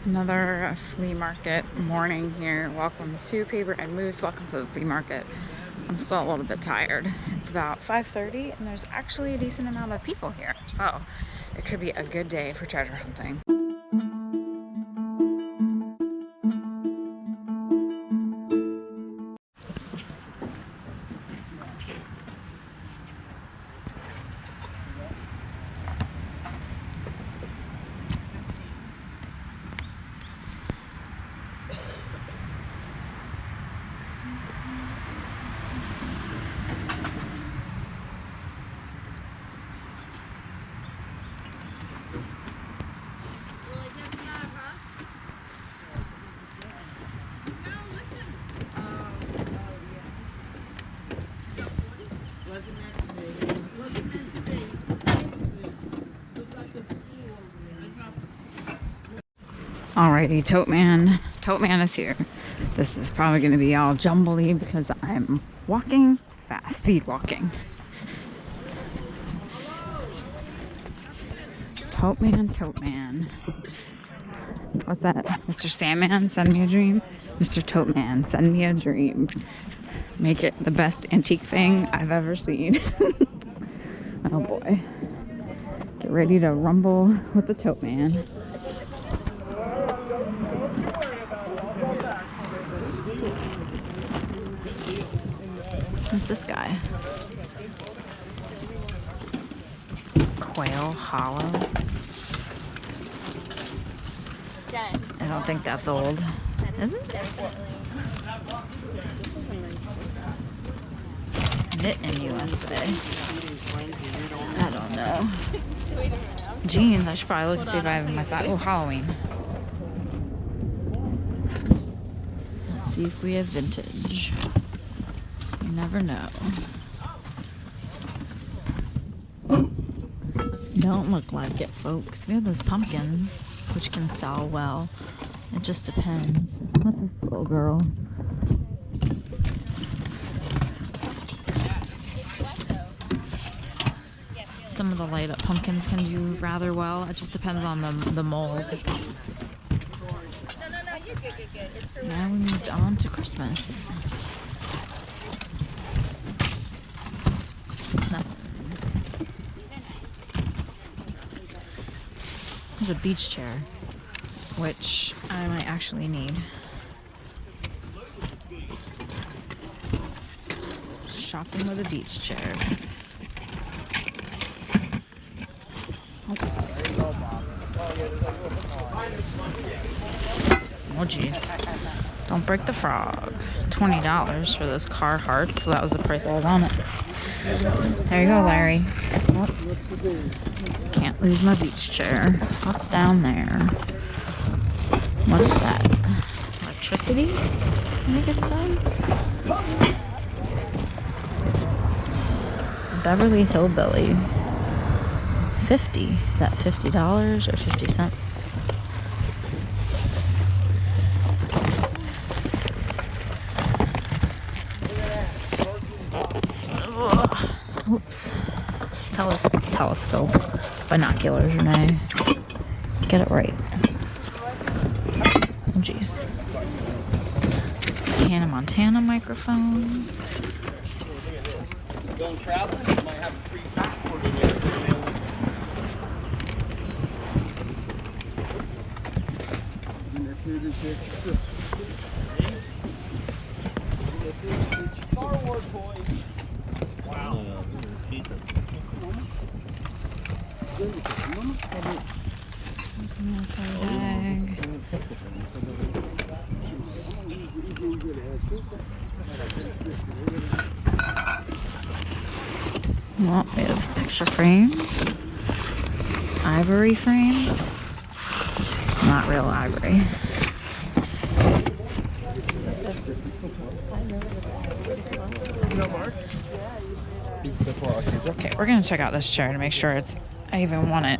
Another flea market morning here. Welcome to Paper and Moose. Welcome to the flea market. I'm still a little bit tired. It's about 5:30 and there's actually a decent amount of people here. So it could be a good day for treasure hunting. Alrighty, Tote Man is here. This is probably going to be all jumbly because I'm walking fast, speed walking. Tote Man. What's that? Mr. Sandman, send me a dream. Mr. Tote Man, send me a dream. Make it the best antique thing I've ever seen. Oh boy. Get ready to rumble with the Tote Man. What's this guy? Quail Hollow. I don't think that's old. Is it? Knit in USA. I don't know. Jeans. I should probably look and see if I have my size. Oh, Halloween. Let's see if we have vintage. You never know. Don't look like it, folks. We have those pumpkins, which can sell well. It just depends. What's this little girl? Some of the light up pumpkins can do rather well. It just depends on the mold. Now we moved on to Christmas. No. There's a beach chair, which I might actually need. Shopping with a beach chair. Oh jeez. Don't break the frog. $20 for those car hearts. So that was the price I was on it. There you go, Larry. Oh. Can't lose my beach chair. What's down there? What is that? Electricity? I think it says. Beverly Hillbillies. 50. Is that $50 or 50 cents? Oops. Telescope. Binoculars, Renee. Get it right. Oh, jeez. Hannah Montana microphone. Going traveling, you might have a free passport in there. Star Wars boys. Wow. There's a military bag. Well, we have picture frames. Ivory frame. Not real ivory. Okay, we're gonna check out this chair to make sure I even want it.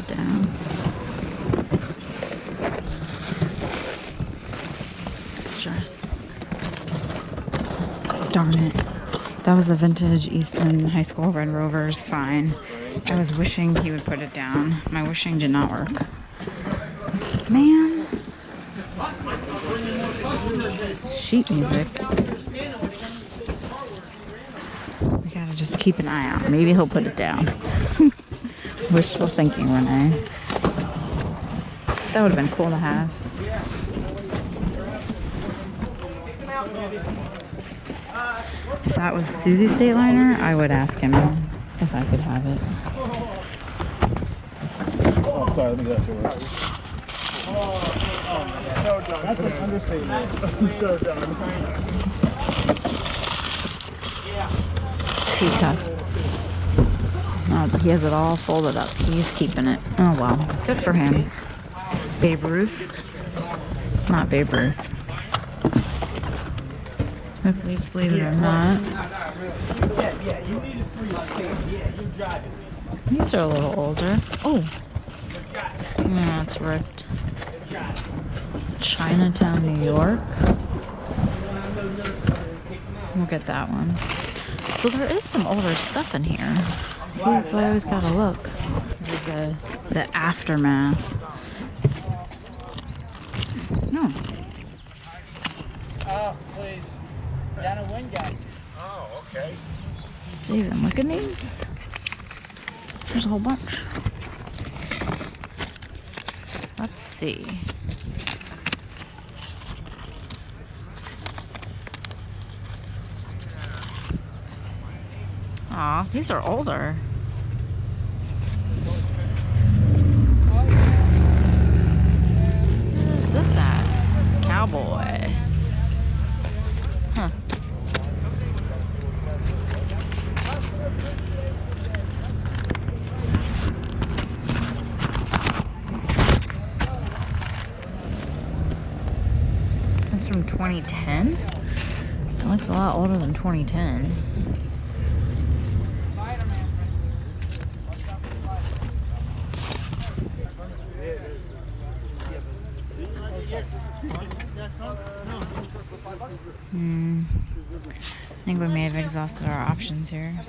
it down. It's a dress. Darn it. That was a vintage Easton High School Red Rovers sign. I was wishing he would put it down. My wishing did not work. Man. Sheet music. We gotta just keep an eye out. Maybe he'll put it down. Wishful thinking, Renee. That would have been cool to have. If that was Susie's state liner, I would ask him if I could have it. Oh, sorry, let me get that door. Oh, so done. That's an understatement. I'm so done. Teacup. Oh, he has it all folded up. He's keeping it. Oh well. Good for him. Babe Ruth? Not Babe Ruth. Please believe it or not. These are a little older. Oh! Yeah, it's ripped. Chinatown, New York. We'll get that one. So there is some older stuff in here. See, that's why I always gotta look. This is the aftermath. No. Oh, please. Down a Wingate. Oh, okay. Even look at these. There's a whole bunch. Let's see. Aw, these are older. Where is this at? Cowboy. Huh. That's from 2010? It looks a lot older than 2010. I think we may have exhausted our options here.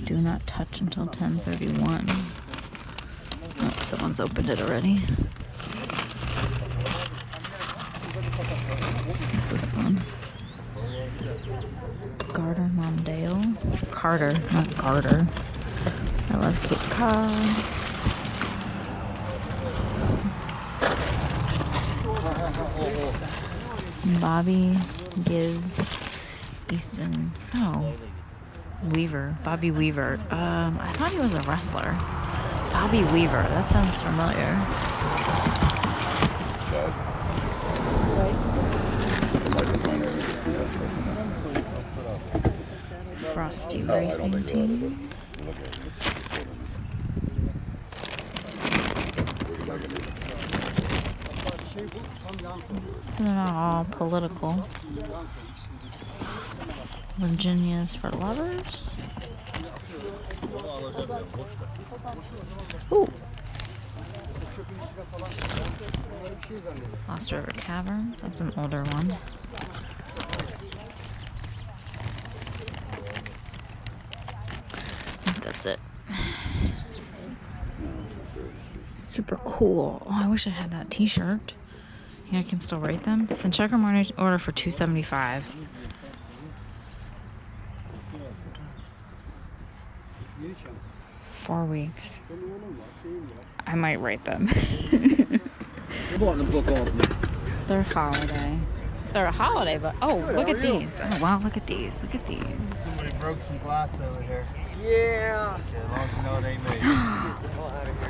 Do not touch until 10:31. Oh, someone's opened it already. What's this one? Garter Mondale. Carter, not Garter. I love Cape Cod. Bobby Gibbs, Easton. Oh, Weaver. Bobby Weaver. I thought he was a wrestler. Bobby Weaver. That sounds familiar. Frosty Racing Team. So they're not all political. Virginia's for lovers. Ooh. Lost River Caverns. That's an older one. I think that's it. Super cool. Oh, I wish I had that t-shirt. I can still rate them. Send check or money order for $275. Four weeks. I might rate them. They're holiday. They're a holiday, but oh, look at these. Oh wow, look at these. Look at these. Somebody broke some glass over here. Yeah. As long as you know it ain't me.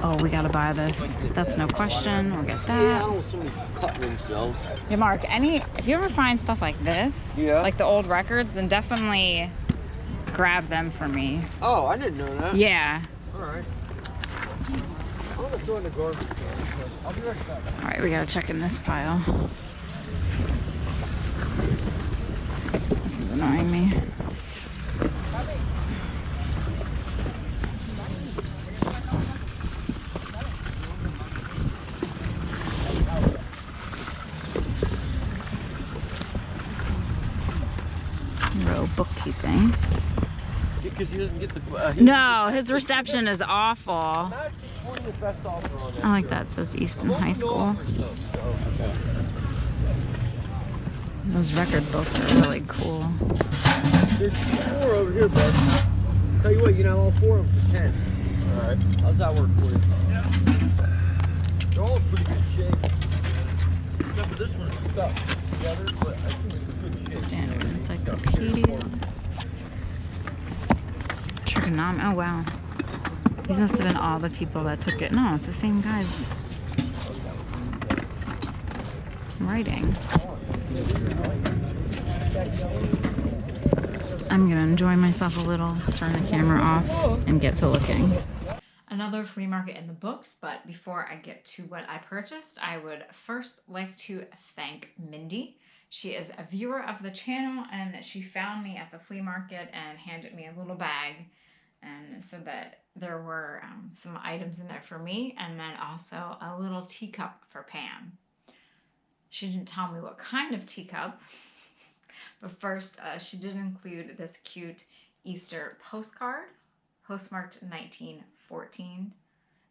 Oh, we gotta buy this. That's no question. We'll get that. Yeah, Mark. If you ever find stuff like this, like the old records, then definitely grab them for me. Oh, I didn't know that. Yeah. All right. I'm gonna throw in the garbage can. I'll be right back. All right, we gotta check in this pile. This is annoying me. Row bookkeeping. Because he doesn't get the. No, his reception is awful. I like that. It says Easton High School. Those record books are really cool. There's 4 over here, bud. Tell you what, you know, all 4 of them for 10. Alright. How's that work for you? Yeah. They're all in pretty good shape. Except for this one is stuck together, but I think it's in good shape. Standard encyclopedia. Trigonometry. Oh wow. These must have been all the people that took it. No, it's the same guys writing. I'm gonna enjoy myself a little, turn the camera off, and get to looking. Another flea market in the books, but before I get to what I purchased, I would first like to thank Mindy. She is a viewer of the channel, and she found me at the flea market and handed me a little bag and said that there were some items in there for me, and then also a little teacup for Pam. She didn't tell me what kind of teacup, but first she did include this cute Easter postcard, postmarked 1914.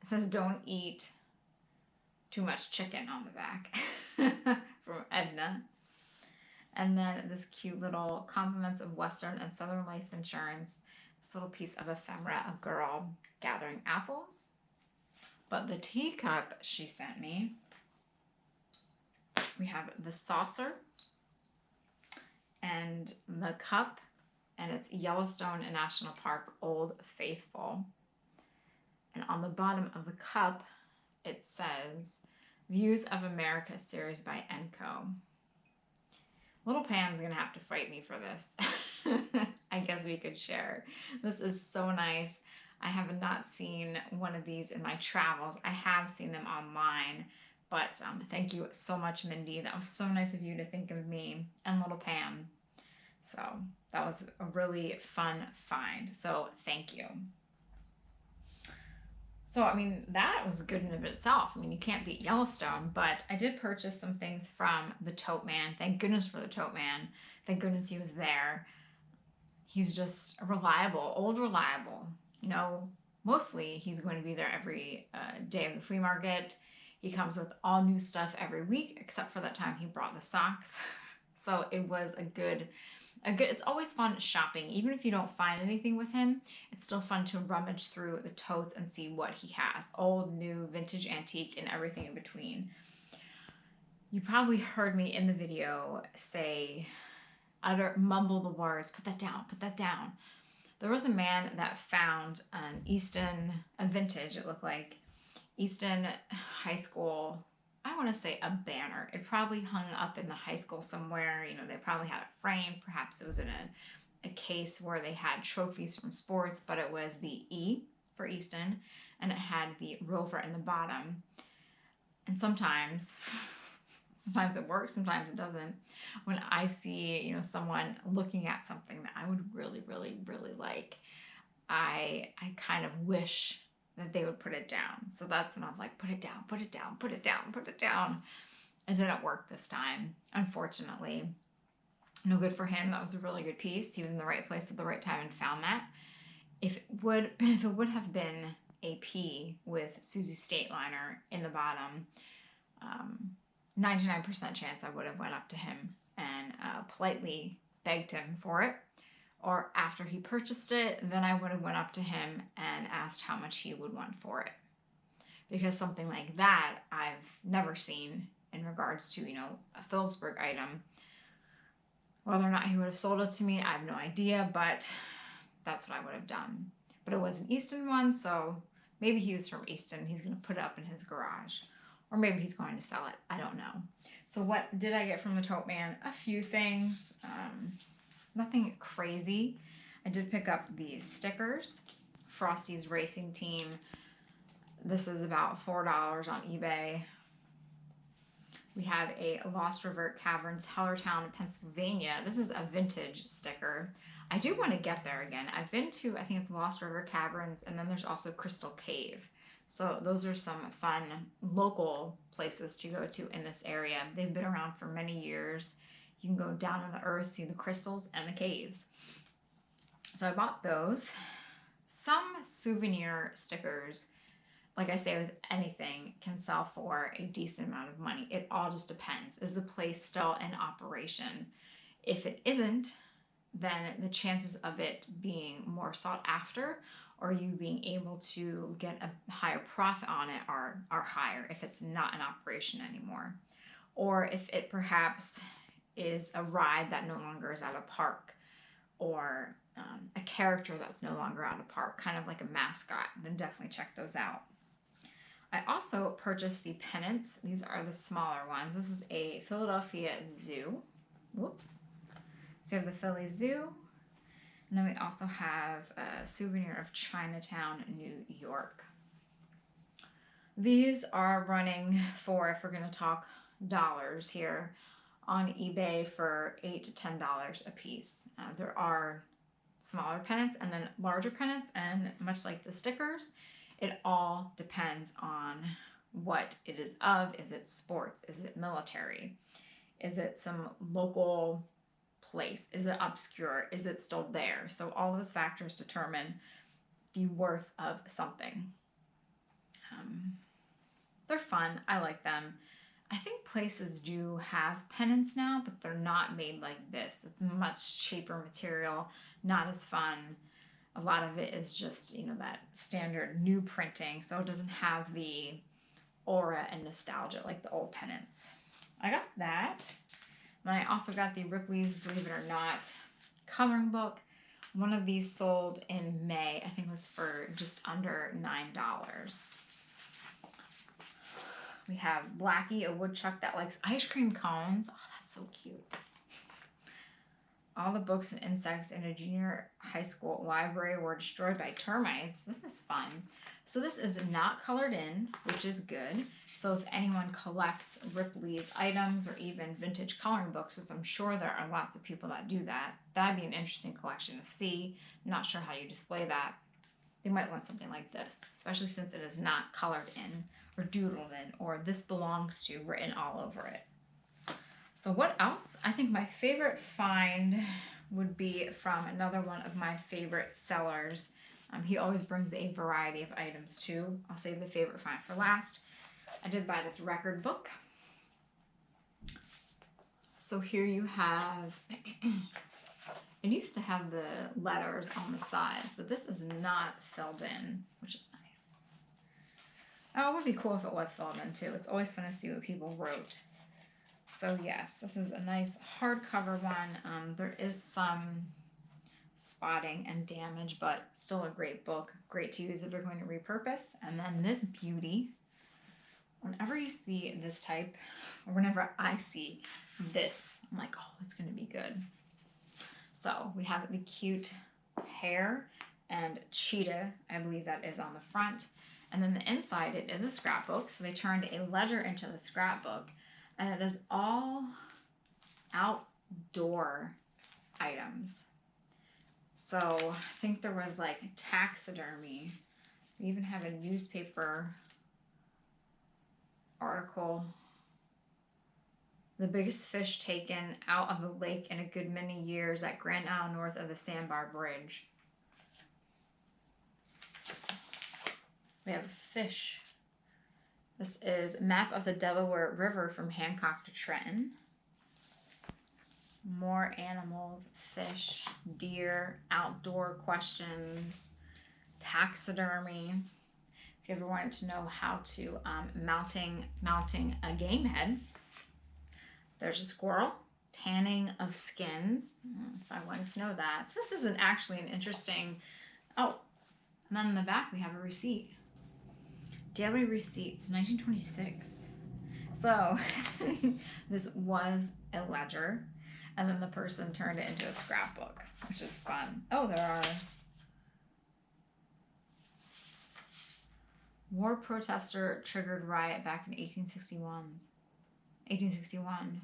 It says don't eat too much chicken on the back from Edna. And then this cute little compliments of Western and Southern Life Insurance. This little piece of ephemera, a girl gathering apples. But the teacup she sent me, we have the saucer and the cup, and it's Yellowstone National Park Old Faithful. And on the bottom of the cup, it says Views of America series by Enco. Little Pam's gonna have to fight me for this. I guess we could share. This is so nice. I have not seen one of these in my travels. I have seen them online, but thank you so much, Mindy. That was so nice of you to think of me and little Pam. So that was a really fun find. So thank you. So, I mean, that was good in of itself. I mean, you can't beat Yellowstone, but I did purchase some things from the Tote Man. Thank goodness for the Tote Man. Thank goodness he was there. He's just reliable, old reliable. You know, mostly he's going to be there every day of the flea market. He comes with all new stuff every week, except for that time he brought the socks. So it was a good, it's always fun shopping. Even if you don't find anything with him, it's still fun to rummage through the totes and see what he has. Old, new, vintage, antique, and everything in between. You probably heard me in the video say, mumble the words, put that down, put that down. There was a man that found an Easton, a vintage, it looked like, Easton High School, I want to say a banner. It probably hung up in the high school somewhere. You know, they probably had it framed. Perhaps it was in a case where they had trophies from sports, but it was the E for Easton, and it had the rover in the bottom. And sometimes it works, sometimes it doesn't. When I see, you know, someone looking at something that I would really, really, really like, I kind of wish that they would put it down. So that's when I was like, put it down, put it down, put it down, put it down. It didn't work this time, unfortunately. No good for him. That was a really good piece. He was in the right place at the right time and found that. If it would have been a P with Susie Stateliner in the bottom, 99% chance I would have went up to him and politely begged him for it. Or after he purchased it, then I would have went up to him and asked how much he would want for it. Because something like that I've never seen in regards to, you know, a Phillipsburg item. Whether or not he would have sold it to me, I have no idea, but that's what I would have done. But it was an Easton one, so maybe he was from Easton. He's going to put it up in his garage. Or maybe he's going to sell it. I don't know. So what did I get from the Tote Man? A few things. Nothing crazy. I did pick up these stickers. Frosty's Racing Team. This is about $4 on eBay. We have a Lost River Caverns, Hellertown, Pennsylvania. This is a vintage sticker. I do want to get there again. I've been to, I think it's Lost River Caverns, and then there's also Crystal Cave. So those are some fun local places to go to in this area. They've been around for many years. You can go down in the earth, see the crystals and the caves. So I bought those. Some souvenir stickers, like I say with anything, can sell for a decent amount of money. It all just depends. Is the place still in operation? If it isn't, then the chances of it being more sought after or you being able to get a higher profit on it are higher if it's not in operation anymore. Or if it perhaps is a ride that no longer is at a park, or a character that's no longer at a park, kind of like a mascot, then definitely check those out. I also purchased the pennants. These are the smaller ones. This is a Philadelphia Zoo. Whoops. So you have the Philly Zoo. And then we also have a souvenir of Chinatown, New York. These are running for, if we're going to talk dollars here, on eBay for $8 to $10 a piece. There are smaller pennants and then larger pennants, and much like the stickers, it all depends on what it is of. Is it sports? Is it military? Is it some local place? Is it obscure? Is it still there? So all those factors determine the worth of something. They're fun. I like them. I think places do have pennants now, but they're not made like this. It's much cheaper material, not as fun. A lot of it is just, that standard new printing, so it doesn't have the aura and nostalgia like the old pennants. I got that. And I also got the Ripley's Believe It or Not coloring book. One of these sold in May. I think it was for just under $9. We have Blackie, a woodchuck that likes ice cream cones. Oh, that's so cute. All the books and insects in a junior high school library were destroyed by termites. This is fun. So this is not colored in, which is good. So if anyone collects Ripley's items or even vintage coloring books, which I'm sure there are lots of people that do that, that'd be an interesting collection to see. I'm not sure how you display that. They might want something like this, especially since it is not colored in or doodled in or this belongs to written all over it. So what else? I think my favorite find would be from another one of my favorite sellers. He always brings a variety of items too. I'll save the favorite find for last. I did buy this record book. So here you have, it used to have the letters on the sides, but this is not filled in, which is nice. Oh, it would be cool if it was filled in too. It's always fun to see what people wrote. So yes, this is a nice hardcover one. There is some spotting and damage, but still a great book. Great to use if you're going to repurpose. And then this beauty, whenever you see this type, or whenever I see this, I'm like, oh, it's going to be good. So we have the cute hare and cheetah, I believe that is on the front. And then the inside, it is a scrapbook. So they turned a ledger into the scrapbook. And it is all outdoor items. So I think there was like taxidermy. We even have a newspaper article. The biggest fish taken out of the lake in a good many years at Grand Isle north of the Sandbar Bridge. We have fish. This is a map of the Delaware River from Hancock to Trenton. More animals, fish, deer, outdoor questions, taxidermy. If you ever wanted to know how to mounting a game head, there's a squirrel. Tanning of skins, if I wanted to know that. So this isn't actually an interesting, oh, and then in the back we have a receipt. Daily receipts, 1926. So this was a ledger, and then the person turned it into a scrapbook, which is fun. Oh, there are war protester triggered riot back in 1861. 1861.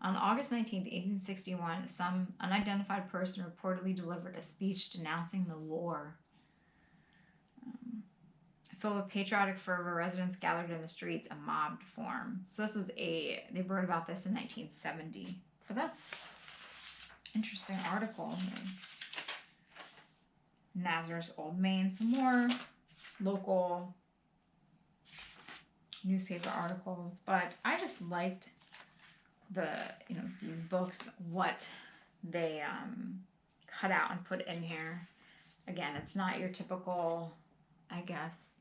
On August 19th, 1861, some unidentified person reportedly delivered a speech denouncing the war. Filled with patriotic fervor, residents gathered in the streets, a mob formed. So this was they wrote about this in 1970. But that's interesting article. Nazareth, Old Main, some more local newspaper articles. But I just liked these books, what they cut out and put in here. Again, it's not your typical, I guess,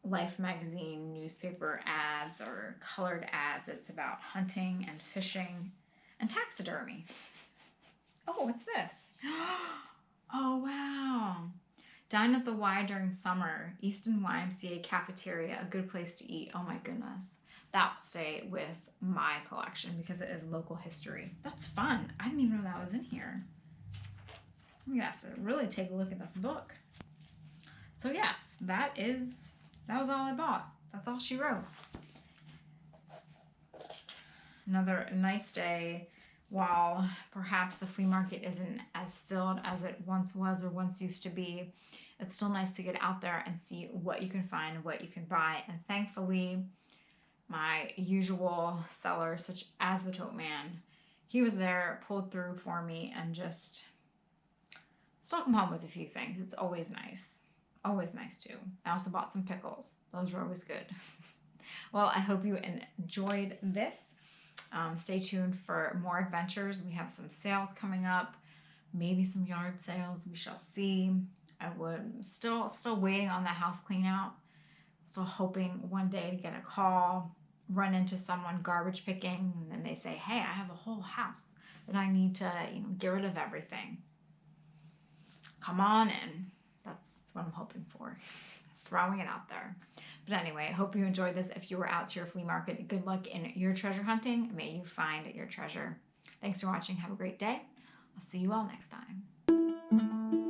Life magazine newspaper ads or colored ads. It's about hunting and fishing and taxidermy. Oh, what's this? Oh, wow. Dine at the Y during summer. Easton YMCA cafeteria, a good place to eat. Oh my goodness. That will stay with my collection because it is local history. That's fun. I didn't even know that was in here. I'm gonna have to really take a look at this book. So yes, that was all I bought. That's all she wrote. Another nice day. While perhaps the flea market isn't as filled as it once was or once used to be, it's still nice to get out there and see what you can find and what you can buy. And thankfully, my usual seller, such as the Tote Man, he was there, pulled through for me, and just stuck him home with a few things. It's always nice. Always nice too. I also bought some pickles. Those are always good. Well, I hope you enjoyed this. Stay tuned for more adventures. We have some sales coming up, maybe some yard sales. We shall see. I would still waiting on the house clean out. Still hoping one day to get a call, run into someone garbage picking, and then they say, "Hey, I have a whole house that I need to, get rid of everything. Come on in." That's what I'm hoping for. Throwing it out there. But anyway, I hope you enjoyed this. If you were out to your flea market, good luck in your treasure hunting. May you find your treasure. Thanks for watching. Have a great day. I'll see you all next time.